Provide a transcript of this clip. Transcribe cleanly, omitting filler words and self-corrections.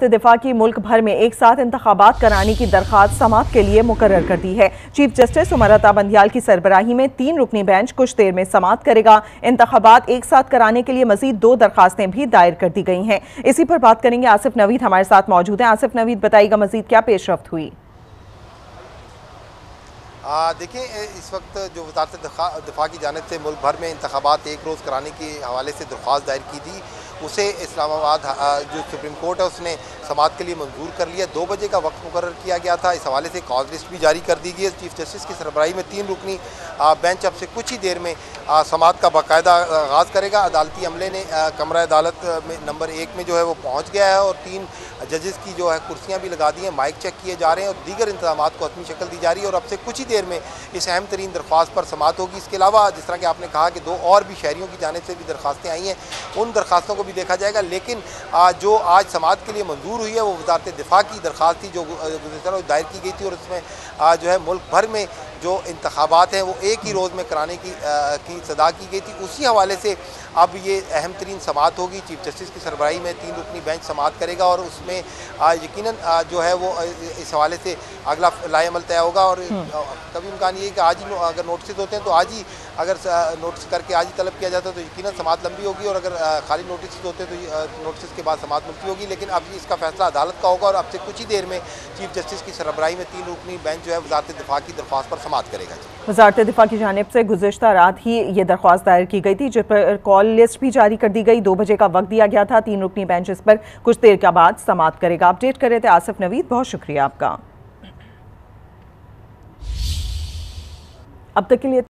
दिफा की मुल्क भर में एक साथ इंतखाबात कराने की दरख्वास्त समाअत के लिए मुकर्रर कर दी है। चीफ जस्टिस उमर बंदियाल की सरबराही में 3 रुकनी बेंच कुछ देर में समाअत करेगा। इंतखाबात एक साथ कराने के लिए मजीद 2 दरखास्तें भी दायर कर दी गई हैं। इसी पर बात करेंगे। आसिफ नवीद हमारे साथ मौजूद हैं। आसिफ नवीद, बताइएगा मजीद क्या पेशरफ्त हुई? देखिए, इस वक्त जो वज़ारत दिफा की जानिब से मुल्क भर में इंतखाबात एक रोज़ कराने के हवाले से दरख्वास्त दायर की थी, उसे इस्लामाबाद जो सुप्रीम कोर्ट है उसने समाअत के लिए मंजूर कर लिया। 2 बजे का वक्त मुकर्रर किया गया था। इस हवाले से कॉज लिस्ट भी जारी कर दी गई है। चीफ जस्टिस की सरबराही में 3 रुकनी बेंच अब से कुछ ही देर में समाअत का बाकायदा आगाज़ करेगा। अदालती अमले ने कमरा अदालत में नंबर 1 में जो है वो पहुँच गया है और 3 जजेस की जो है कुर्सियाँ भी लगा दी हैं, माइक चेक किए जा रहे हैं और दीगर इंतजाम को हतमी शक्ल दी जा रही है और अब से कुछ ही देर में इस अहम तरीन दरख्वास्त पर समाअत होगी। इसके अलावा जिस तरह कि आपने कहा कि 2 और भी शहरियों की जानिब से भी दरख्वास्तें आई हैं, उन दरख्वास्तों को भी देखा जाएगा। लेकिन जो आज समाअत के लिए मंजूर हुई है वो वज़ारत दिफा की दरख्वास्त थी जो गुज़श्ता दायर की गई थी और इसमें जो है मुल्क भर में जो इंतखाबात हैं वो एक ही रोज़ में कराने की सदा की गई थी। उसी हवाले से अब ये अहम तरीन समाअत होगी। चीफ जस्टिस की सरबराही में 3 रुकनी बेंच समाअत करेगा और उसमें यकीनन जो है वो इस हवाले से अगला लाएअमल तय होगा। और कभी इम्कान ये है कि आज ही अगर नोटिस होते हैं तो आज ही अगर नोटिस करके आज ही तलब किया जाता है तो यकीनन समाअत लंबी होगी और अगर खाली नोटिस होते हैं तो नोटिस के बाद समाअत मुल्तवी होगी। लेकिन अब इसका फैसला अदालत का होगा और अब से कुछ ही देर में चीफ जस्टिस की सरबराही में 3 रुकनी बेंच जो है वज़ारत दिफा की दरख्वास्त पर समाअत करेगा। वज़ारत दिफा की जानिब से गुज़श्ता रात ही ये दरख्वास्त दायर की गई थी जिस पर कॉल लिस्ट भी जारी कर दी गई। 2 बजे का वक्त दिया गया था। 3 रुकनी बेंच इस पर कुछ देर के बाद समाअत करेगा। अपडेट कर रहे थे आसिफ नवीद, बहुत शुक्रिया आपका। अब तक के लिए